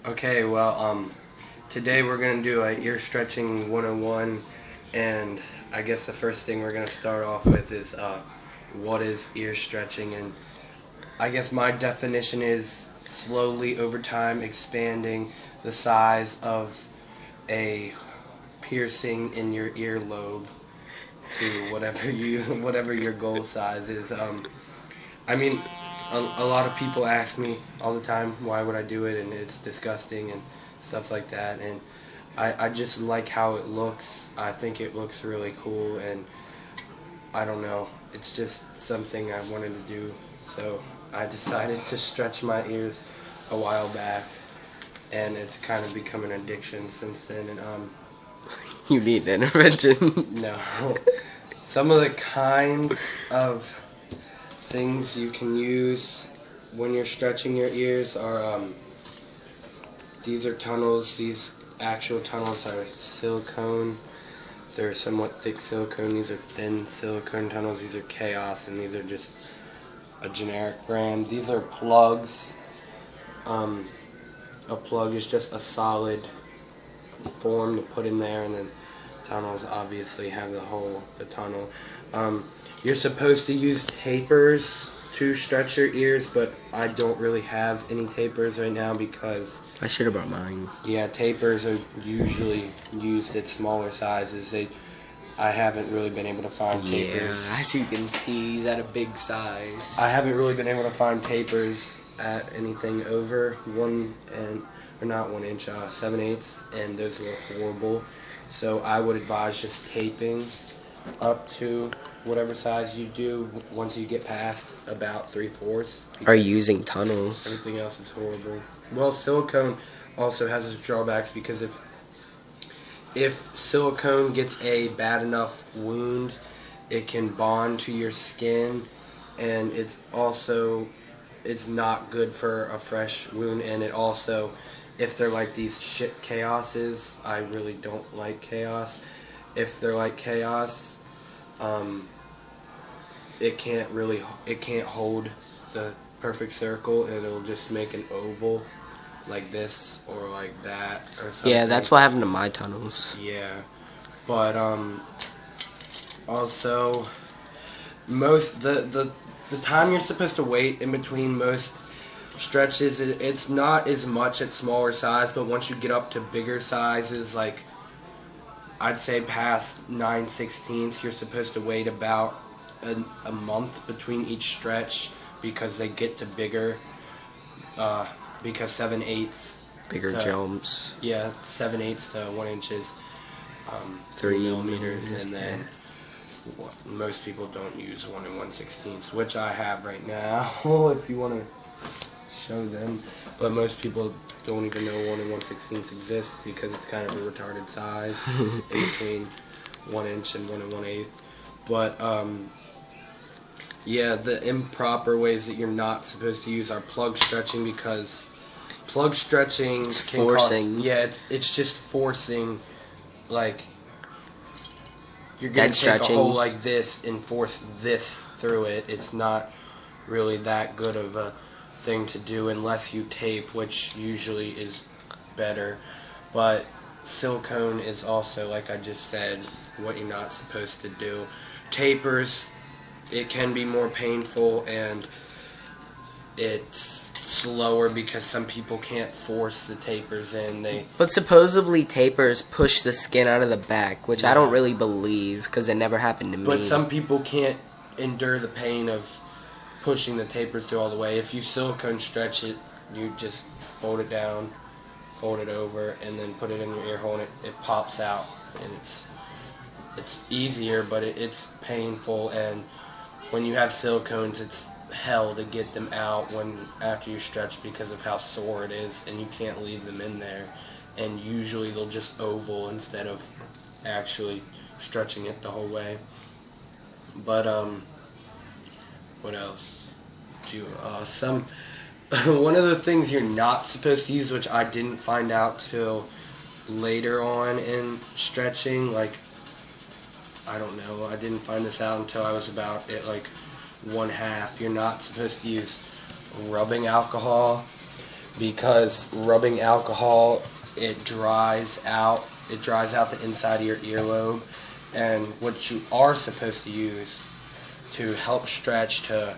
Okay, well, today we're going to do a ear stretching 101, and I guess the first thing we're going to start off with is what is ear stretching, and I guess my definition is slowly over time expanding the size of a piercing in your earlobe to whatever your goal size is. I mean, a lot of people ask me all the time, why would I do it, and it's disgusting and stuff like that, and I just like how it looks. I think it looks really cool, and I don't know, it's just something I wanted to do, so I decided to stretch my ears a while back, and it's kind of become an addiction since then, and You need intervention. no. Some of the kinds of things you can use when you're stretching your ears are, these are tunnels. These actual tunnels are silicone. They're somewhat thick silicone. These are thin silicone tunnels. These are Chaos, and these are just a generic brand. These are plugs. A plug is just a solid form to put in there, and then tunnels obviously have the tunnel. You're supposed to use tapers to stretch your ears, but I don't really have any tapers right now because I should have brought mine. yeah, tapers are usually used at smaller sizes. I haven't really been able to find tapers. Yeah, as you can see, he's at a big size. I haven't really been able to find tapers at anything over 7/8, and those look horrible. So I would advise just taping up to whatever size you do once you get past about 3/4. Are you using tunnels? Everything else is horrible. Well, silicone also has its drawbacks because if silicone gets a bad enough wound, it can bond to your skin, and it's not good for a fresh wound, and it also, if they're like these shit Chaoses, I really don't like Chaos. If they're like Chaos, it can't hold the perfect circle, and it'll just make an oval like this or like that or something. Yeah, that's what happened to my tunnels. Yeah, but also the time you're supposed to wait in between most stretches, it's not as much at smaller size, but once you get up to bigger sizes, like I'd say past 9/16, you're supposed to wait about a month between each stretch because they get to bigger, because 7/8 Bigger jumps. Yeah, 7/8 to 1 inches, 3 millimeters, and then most people don't use 1 1/16, which I have right now. If you want to show them, but most people don't even know 1 1/16 exists because it's kind of a retarded size in between 1 inch and 1 1/8. But yeah, the improper ways that you're not supposed to use are plug stretching, because plug stretching it's forcing. It's just forcing, like you're gonna take stretching. a hole like this and force this through it. It's not really that good of a thing to do unless you tape, which usually is better. But silicone is also, like I just said, what you're not supposed to do. Tapers, it can be more painful, and it's slower because some people can't force the tapers in. But supposedly tapers push the skin out of the back, which I don't really believe because it never happened to me. But some people can't endure the pain of pushing the taper through all the way. If you silicone stretch it, you just fold it down, fold it over, and then put it in your ear hole, and it pops out, and it's easier, but it's painful. And when you have silicones, it's hell to get them out after you stretch because of how sore it is, and you can't leave them in there. And usually they'll just oval instead of actually stretching it the whole way. But what else? One of the things you're not supposed to use, which I didn't find out till later on in stretching, like I don't know, I didn't find this out until I was about at like 1/2. You're not supposed to use rubbing alcohol because rubbing alcohol, it dries out the inside of your earlobe, and what you are supposed to use to help stretch to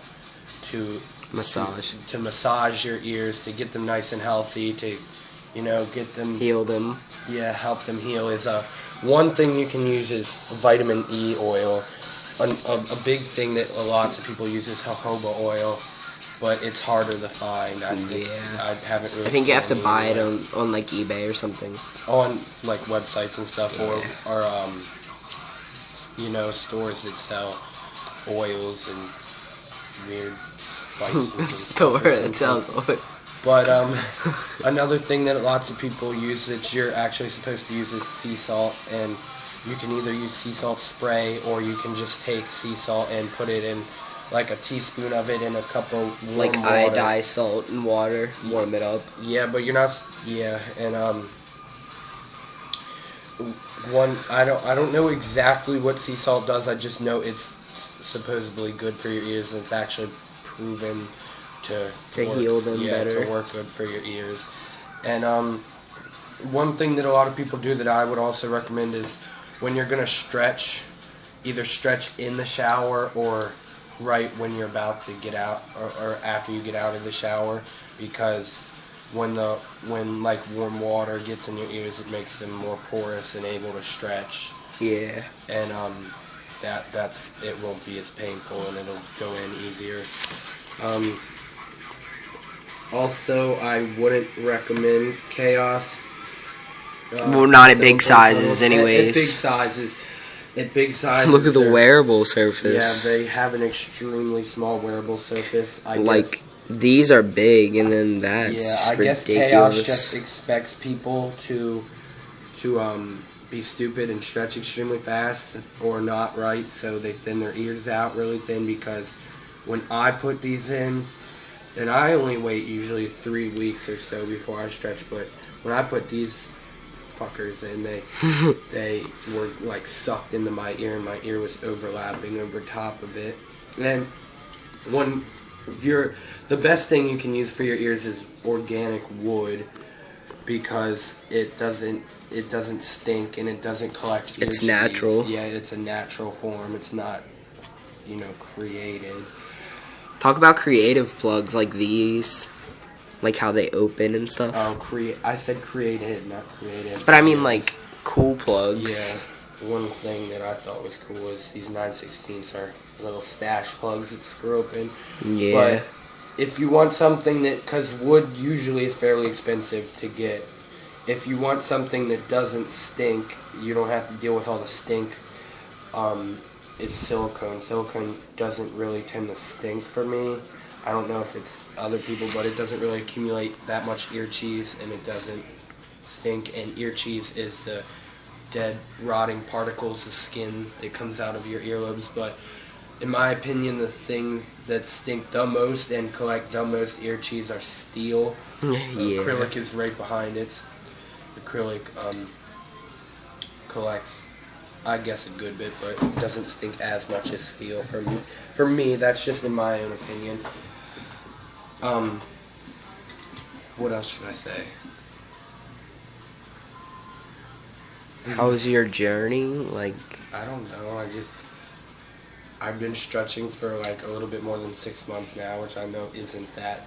massage your ears, to get them nice and healthy, to get them, heal them. Yeah, help them heal is one thing you can use is vitamin E oil. A big thing that lots of people use is jojoba oil, but it's harder to find. I think I haven't really. I think you have to seen buy it on like eBay or something. On like websites and stuff, or stores that sell oils and weird spices. Store that sells oil. But another thing that lots of people use that you're actually supposed to use is sea salt, and you can either use sea salt spray or you can just take sea salt and put it in like a teaspoon of it in a cup of warm water. Like iodized salt and water, warm it up. Yeah, but you're not. Yeah, and I don't know exactly what sea salt does. I just know it's supposedly good for your ears, and it's actually proven to heal them better, to work good for your ears. And one thing that a lot of people do that I would also recommend is when you're gonna stretch, either stretch in the shower or right when you're about to get out, or after you get out of the shower, because when like warm water gets in your ears, it makes them more porous and able to stretch. Yeah. And it won't be as painful, and it'll go in easier. Also, I wouldn't recommend Chaos. Well, not at big sizes, anyways. At big sizes. Look at the wearable surface. Yeah, they have an extremely small wearable surface. Like, these are big, and then that's just ridiculous. I guess Chaos just expects people to be stupid and stretch extremely fast or not right, so they thin their ears out really thin, because when I put these in, and I only wait usually 3 weeks or so before I stretch, but when I put these fuckers in, they were like sucked into my ear, and my ear was overlapping over top of it. And the best thing you can use for your ears is organic wood, because it doesn't stink and it doesn't collect ear It's cheese. natural. Yeah, it's a natural form. It's not, created. Talk about creative plugs like these, like how they open and stuff. Oh, I said created, not creative. But I mean like cool plugs. Yeah. One thing that I thought was cool is these 9/16 are little stash plugs that screw open. Yeah. But if you want something because wood usually is fairly expensive to get. If you want something that doesn't stink, you don't have to deal with all the stink. It's silicone. Silicone doesn't really tend to stink for me. I don't know if it's other people, but it doesn't really accumulate that much ear cheese, and it doesn't stink. And ear cheese is the dead, rotting particles of skin that comes out of your earlobes. But in my opinion, the thing that stink the most and collect the most ear cheese are steel. Yeah. Acrylic is right behind it. Acrylic collects, I guess, a good bit, but it doesn't stink as much as steel for me. For me, that's just in my own opinion. What else should I say? How was your journey? Like, I don't know. I've been stretching for like a little bit more than 6 months now, which I know isn't that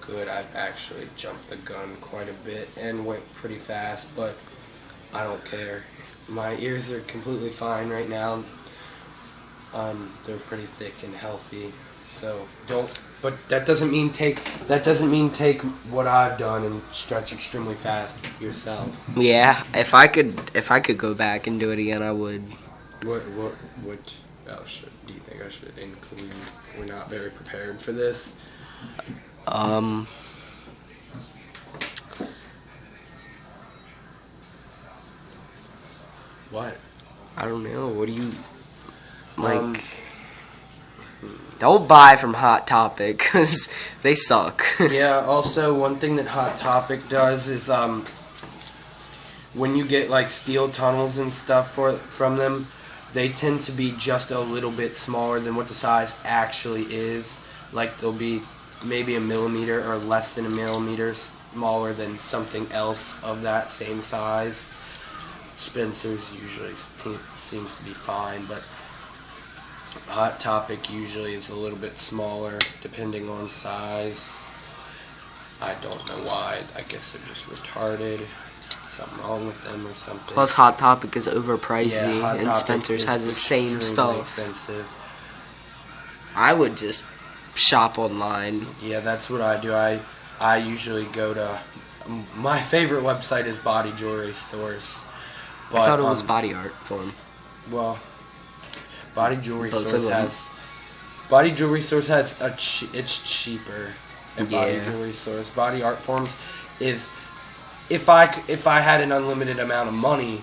good. I've actually jumped the gun quite a bit and went pretty fast, but I don't care. My ears are completely fine right now. They're pretty thick and healthy, so don't. But that doesn't mean take what I've done and stretch extremely fast yourself. yeah, if I could go back and do it again, I would. What else do you think I should include? We're not very prepared for this. What? I don't know. What do you like? Don't buy from Hot Topic because they suck. Yeah. Also, one thing that Hot Topic does is when you get like steel tunnels and stuff from them, they tend to be just a little bit smaller than what the size actually is. Like they'll be maybe a millimeter or less than a millimeter smaller than something else of that same size. Spencer's usually seems to be fine, but Hot Topic usually is a little bit smaller depending on size. I don't know why. I guess they're just retarded. Something wrong with them or something. Plus, Hot Topic is overpriced, Hot and Topic Spencer's is has the same extremely stuff. expensive. I would just shop online. Yeah, that's what I do. I usually go to my favorite website is Body Jewelry Source. But, I thought it was Body Art Form. Well, Body Jewelry Both Source of them. has it's cheaper than Body Yeah. Jewelry Source. Body Art Forms is if I had an unlimited amount of money,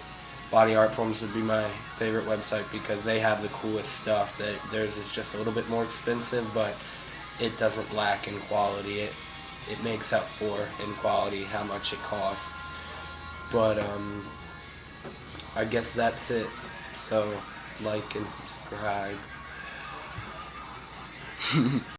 Body Art Forms would be my favorite website because they have the coolest stuff. Theirs is just a little bit more expensive, but it doesn't lack in quality. It makes up for in quality how much it costs. But I guess that's it. So like and subscribe.